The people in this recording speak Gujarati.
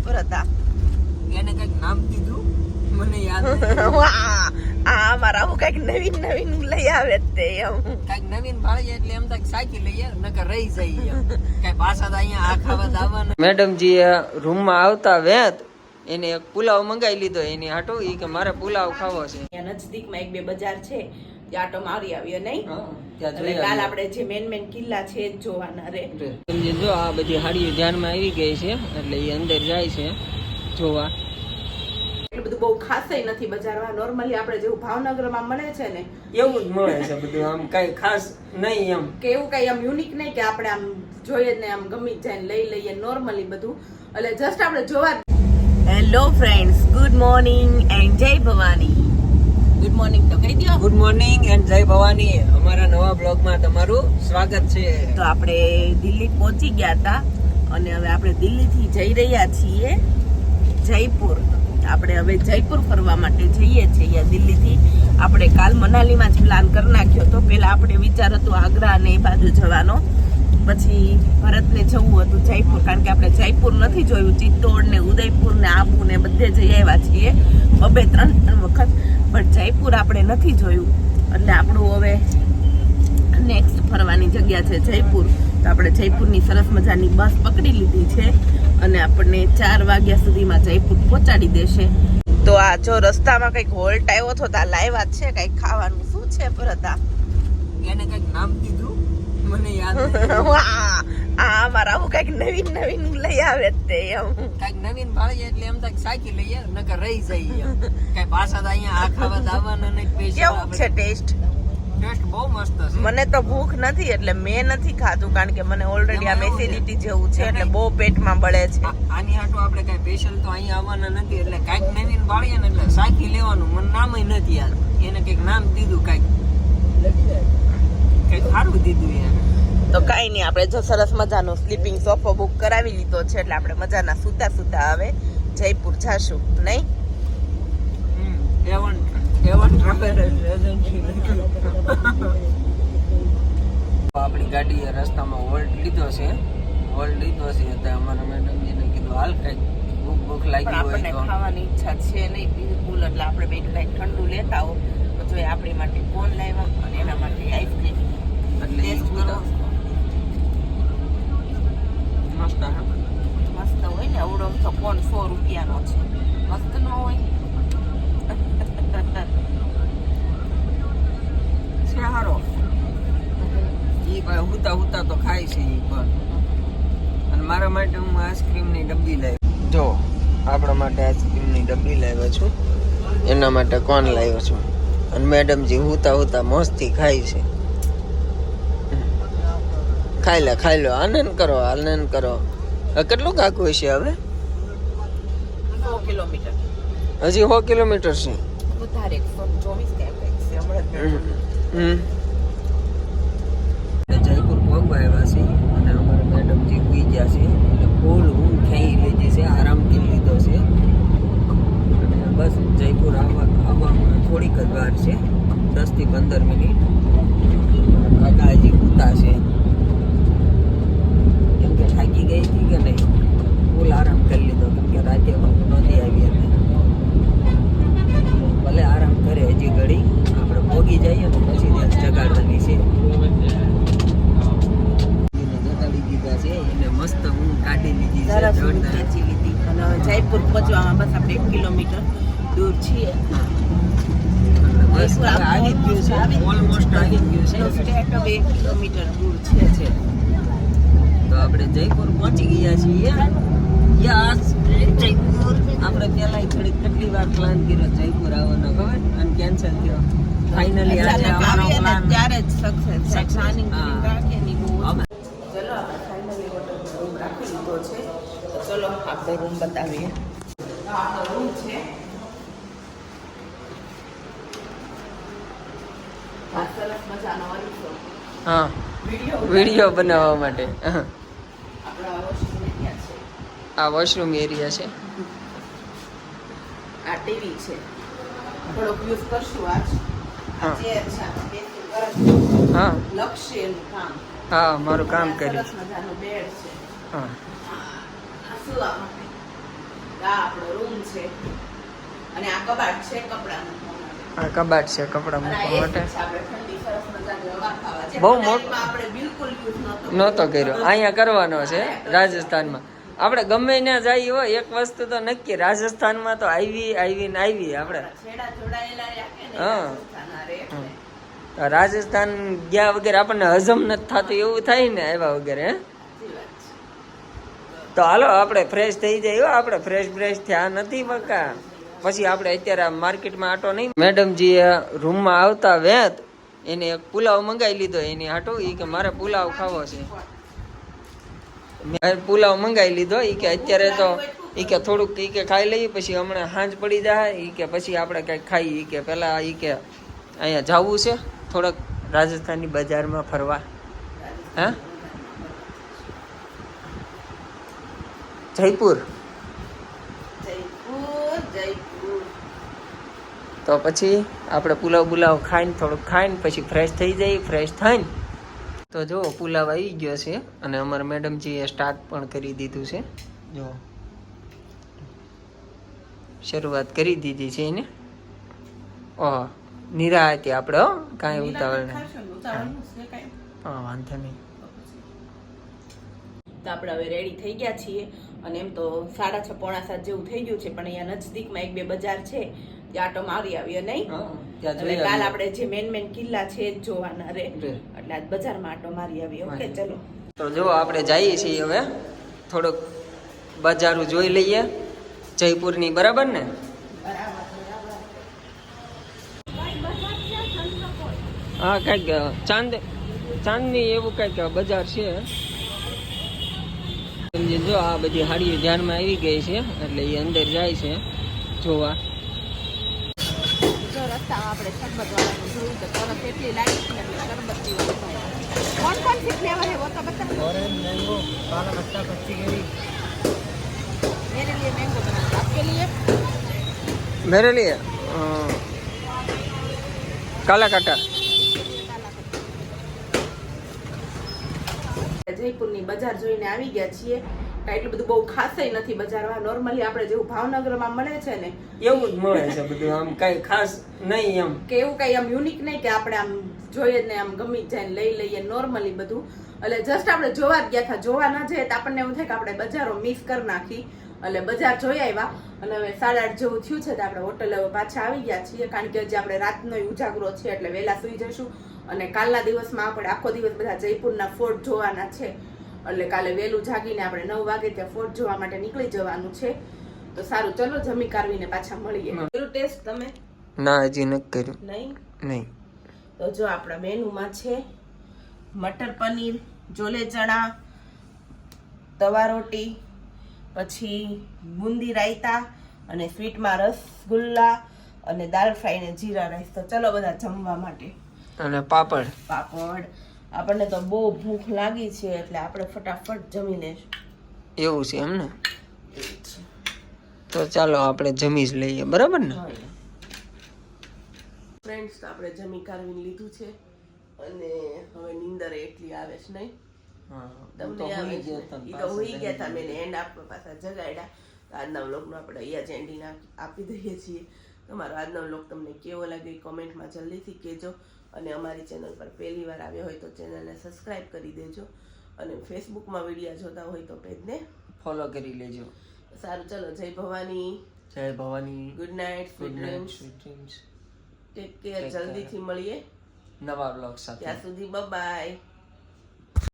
પર હતા. એને કઈક નામ દીધું મને યાદ આ મારા હું કઈક નવીન નવીન લઈ આવે તે એમ કઈક નવીન ભાળી એટલે એમ થાય સાચી લઈએ નકર રહી જાય કઈ પાછા તો અહીંયા આ ખાવા આવવાના. મેડમજી રૂમમાં આવતા વેત એને એક પુલાવ મંગાવી લીધો એની હાટો ઈ કે મારે પુલાવ ખાવો છે. ત્યાં નજદીકમાં એક બે બજાર છે ત્યાં આટો મારી આવ્યો નહીં. ત્યાં એટલે કાલ આપણે જે મેન કિલ્લા છે એ જ જોવાના રે. જો આ બધી હાડીઓ ધ્યાનમાં આવી ગઈ છે એટલે એ અંદર જાય છે જોવા. એટલું બધું બહુ ખાસે નથી બજારમાં. નોર્મલી આપણે જેવું ભાવનગરમાં મળે છે ને એવું જ મળે છે બધું. આમ કઈ ખાસ નહીં એમ કે એવું કઈ આમ યુનિક નહીં કે આપણે આમ જોઈએ ને આમ ગમી જાય ને લઈ લઈએ નોર્મલી બધું. એટલે જસ્ટ આપણે જોવા. Hello friends, good morning and જય ભવાની. ગુડ મોર્નિંગ તો કહી દો. ગુડ મોર્નિંગ એન્ડ જય ભવાની. અમારા નવા બ્લોગમાં તમારું સ્વાગત છે. તો આપણે દિલ્હી પહોંચી ગયા હતા અને હવે આપણે દિલ્હીથી જઈ રહ્યા છીએ જયપુર. આપણે હવે જયપુર ફરવા માટે જઈએ છીએ. દિલ્હીથી આપણે કાલ મનાલીમાં જ પ્લાન કરી નાખ્યો હતો. પહેલા આપણે વિચાર હતો આગ્રા અને એ બાજુ જવાનો, પછી ભરતને જવું હતું જયપુર, કારણ કે આપણે જયપુર નથી જોયું. ચિત્તોડ ને ઉદયપુર ને આબુ ને બધે જઈ આવ્યા છીએ 2-3 વખત, પણ જયપુર આપણે નથી જોયું. એટલે આપણું હવે નેક્સ્ટ ફરવાની જગ્યા છે જયપુર. તો આપણે જયપુરની સરસ મજાની બસ પકડી લીધી છે અને આપણને 4 વાગ્યા સુધીમાં જયપુર પહોંચાડી દેશે. તો આ જો રસ્તામાં કઈક હોલ્ટ આવ્યો હતો ત્યાં લાવ્યા છે કઈક ખાવાનું. શું છે ભરતા? એને કઈક નામ દીધું મને યાદ આ મારા હું કઈક નવીન નવીન લઈ આવે તે એમ કઈક નવીન ભાળી એટલે એમ થાય સાચી લઈએ નકર રહી જાય કઈ પાછા તો અહીંયા આ ખાવા આવવાના નહીં. કેવું છે ટેસ્ટ? ટેસ્ટ બહુ મસ્ત છે. મને તો ભૂખ નથી એટલે મેં નથી ખાધું, કારણ કે મને ઓલરેડી આમ એસિડિટી જેવું છે એટલે બહુ પેટમાં બળે છે. આની હાટુ આપણે કઈ સ્પેશિયલ તો અહીંયા આવવાના નથી એટલે કઈક નવીન ભાળીએ ને એટલે સાચી લેવાનું. મને નામય નથી યાદ. એને કઈક નામ દીધું, કઈક સારું દીધું યાર. તો કઈ નહીં, આપણે જો સરસ મજાનો સ્લીપિંગ સોફો બુક કરાવી લીધો છે એટલે આપણે મજાના સુતા સુતા હવે જયપુર જાશું નહીં. આપણી ગાડીએ રસ્તામાં હોલ્ટ લીધો છે. એટલે અમારા મેડમજીને કીધું હાલ કઈક ભૂખ લાગી હોય તો. ખાવાની ઈચ્છા છે નહીં બિલકુલ, એટલે આપણે બે કઈક ઠંડુ લેતા હો તો જોઈએ. આપણી માટે કોન લાવ્યા અને એના માટે આઈસ્ક્રીમ. એટલે ટેસ્ટ કરો. મસ્ત હોય ને અવડો તો કોન 100 રૂપિયાનો છે. મસ્ત ન હોય? સારો. ઈ ભાઈ હુતા તો ખાય છે ઈ પણ. અને મારા માટે હું આઈસ્ક્રીમની ડબ્બી લાવ્યો. જો આપણા માટે આઈસ્ક્રીમની ડબ્બી લાવ્યો છું, એના માટે કોણ લાવ્યો છું. અને મેડમજી હુતા મસ્તી ખાય છે. ખાઈ લો આનંદ કરો. કેટલું કાકું છે હવે? 100 કિલોમીટર. હજી 100 કિલોમીટર છે. વધારે 124 છે હમણાં. જયપુર પહોંચવા આવ્યા છે અને અમારા મેડમજી સુઈ ગયા છે એટલે ફૂલ ઊંઘ ખાઈ લીધી છે, આરામ કરી લીધો છે. અને બસ જયપુર આવવામાં થોડીક જ વાર છે, 10 થી 15 મિનિટ. કાકા હજી ઉતા છે કેમ કે થાકી ગઈ હતી કે નહીં, ફૂલ આરામ કરી લીધો કેમ કે રાતે નહોતી આવી હતી. ભલે આરામ કરે હજી ઘડી, આપણે ભોગી જઈએ ને પછી જગાડવાની છે. એને મસ્ત ઊંઘ કાઢી લીધી છે, ખેંચી લીધી. અને જયપુર પહોંચવામાં બસ આપણે 1 કિલોમીટર દૂર છીએ. બસ આવી ગયું છે, ઓલમોસ્ટ આવી ગયું છે. સ્ટેટ 2 કિલોમીટર દૂર છે. તો આપણે જયપુર પહોંચી ગયા છીએ. યસ જયપુર. આપણે પહેલા કેટલી વાર પ્લાન કર્યો જયપુર આવવાનો, ખબર? અને કેન્સલ થયો. ફાઇનલી આજે અમારો પ્લાન ત્યારે જ સક્સેસ. પ્લાનિંગ રાખીએ ની બહુ. ચલો આપણે ફાઇનલી હોટલમાં રૂમ રાખી લીધો છે. તો ચલો આપણે રૂમ બતાવીએ. આપણો રૂમ છે. આ સરસ મજાનો અરીસો. હા, વિડિયો બનાવવા માટે. આપણા વોશરૂમ એરિયા છે. આ વોશરૂમ એરિયા છે. આ ટીવી છે. થોડોક યુઝ કરશું આજ. આ ચેર છે. હા, લક્ષ્ય એનું કામ. હા, મારું કામ કર્યું. સરસ મજાનો બેડ છે. હા, સુવા માટે. આ આપણો રૂમ છે અને આ કબાટ છે કપડા મૂકવા માટે. આ કબાટ છે કપડા અને આ મૂકવા AC માટે. છે, આપણે ઠંડી સરસ મજાની હવા ખાવા. જે બહુ મનાલીમાં આપણે બિલકુલ યુઝ નહોતો કર્યો, અહીંયા કરવાનો છે રાજસ્થાનમાં. આપણે ગમે ત્યાં જઈએ હોય એક વસ્તુ તો નક્કી, રાજસ્થાનમાં તો આવી ને આવી આપણે. છેડા જોડાયેલા રાખે ને હા. રાજસ્થાન હારે એટલે. રાજસ્થાન ગયા વગર આપણને હજમ નથી થતું એવું થાય ને આવ્યા વગર. હે સાચી વાત છે. તો હાલો આપણે ફ્રેશ થઈ જાય હો. આપણે ફ્રેશ થયા નથી બકા. પછી આપણે અત્યારે માર્કેટમાં આટો નહીં. મેડમજીએ રૂમમાં આવતા વેત એને એક પુલાવ મંગાવી લીધો એની હાટો. એ કે મારે પુલાવ ખાવો છે. મેં પુલાવ મંગાવી લીધો. એ કે અત્યારે તો એ કે થોડુંક એ કે ખાઈ લઈએ પછી હમણાં સાંજ પડી જાય. એ કે પછી આપણે કંઈક ખાઈએ. એ કે પેલા એ કે અહીંયા જવું છે થોડોક રાજસ્થાનની બજારમાં ફરવા. હે જયપુર. જયપુર. તો પછી આપણે પુલાવ ખાઈને થોડુંક ખાઈને પછી ફ્રેશ થઈ જાય. ફ્રેશ થઈને તો જો પુલાવ આવી ગયો છે અને અમારા મેડમજીએ સ્ટાર્ટ પણ કરી દીધું છે. જો શરૂઆત કરી દીધી છે એને. ઓહ નિરાયતી આપણે હો, કાંઈ ઉતાવળ નહીં. હા વાંધો નહીં. તો આપણે હવે રેડી થઈ ગયા છીએ અને એમ તો 6:30 પોણા 7 જેવું થઈ ગયું છે, પણ અહીંયા નજદીકમાં 1-2 બજાર છે ત્યાં આટો મારી આવીએ નહીં. એટલે કાલ આપણે જે મેન કિલ્લા છે એ જ જોવાના રે, એટલે આજ બજારમાં આટો મારી આવીએ. ઓકે ચલો. તો જો આપણે જઈએ છીએ હવે થોડુંક બજારો જોઈ લઈએ જયપુરની. બરાબર ને? હા કંઈક ચાંદની એવું કંઈક બજાર છે. જો આ બધી હાડીઓ ધ્યાનમાં આવી ગઈ છે એટલે એ અંદર જાય છે જોવા. જો રસ્તામાં આપણે શરબત વાળાનું જોયું તો તરત એટલી લાઈટ છે એટલે શરબત પીવાનું થાય. कौन सी फ्लेवर है वो तो बता. ऑरेंज मैंगो काला खट्टा कच्ची केरी. मेरे लिए मैंगो बना दो. आपके लिए मेरे लिए काला खट्टा. જયપુરની બજાર જોઈને આવી ગયા છીએ. કાંઈ એટલું બધું બહુ ખાસય નથી બજારમાં. નોર્મલી આપણે જેવું ભાવનગરમાં મળે છે ને એવું જ મળે છે બધું. આમ કઈ ખાસ નહીં એમ કે એવું કઈ આમ યુનિક નહીં કે આપણે આમ જોઈએ ને આમ ગમી જાય ને લઈ લઈએ. નોર્મલી બધું એટલે જસ્ટ આપણે જોવા જ ગયા હતા. જોવા ન જઈએ તો આપણને એવું થાય કે આપણે બજારો મિસ કરી નાખી. એટલે બજાર જોઈ આવ્યા અને હવે 8:30 જેવું થયું છે તો આપણે હોટલે હવે પાછા આવી ગયા છીએ. કારણ કે હજી આપણે રાતનો ઉજાગરો છે એટલે વહેલા સુઈ જઈશું અને કાલના દિવસમાં આપણે આખો દિવસ બધા જયપુરના ફોર્ટ જોવાના છે. એટલે કાલે વહેલું જાગીને આપણે 9 વાગે ત્યાં ફોર્ટ જોવા માટે નીકળી જવાનું છે. તો સારું ચલો જમી કારવીને પાછા મળીએ. કર્યું ટેસ્ટ તમે? ના હજી નથી કર્યું. નહીં. તો જો આપણા મેનુમાં છે મટર પનીર, જોલે ચણા, તવા રોટી, પછી બુંદી રાયતા અને સ્વીટમાં રસગુલ્લા અને દાળ ફ્રાય ને જીરા રાઈસ. તો ચલો બધા જમવા માટે. અને પાપડ. આપણને તો બહુ ભૂખ લાગી છે એટલે આપણે ફટાફટ જમી લઈશું. એવું છે એમ ને? તો ચાલો આપણે જમી જ લઈએ. બરાબર ને ફ્રેન્ડ્સ? તો આપણે જમી કારવીને લીધું છે અને હવે નીંદર એટલી આવે છે નહીં તમને આવે છે. ઈ તો હોઈ ગયા હતા. મેં એન્ડ આપવા પાછા જગાડ્યા. આજના વ્લોગનો આપણે અહીંયા જ એન્ડિંગ આપી દઈએ છીએ. તમારો આજનો વ્લોગ તમને કેવો લાગ્યો કોમેન્ટમાં જલ્દીથી કહેજો અને અમારી ચેનલ પર પહેલી વાર આવ્યો હોય તો ચેનલને સબસ્ક્રાઇબ કરી દેજો અને ફેસબુકમાં વિડીયો જોતા હોય તો પેજને ફોલો કરી લેજો. સારું ચલો. જય ભવાની. જય Bhavani. Good night. Sweet dreams. Take care. જલ્દીથી મળીએ નવા વ્લોગ સાથે. ત્યાં સુધી બાય.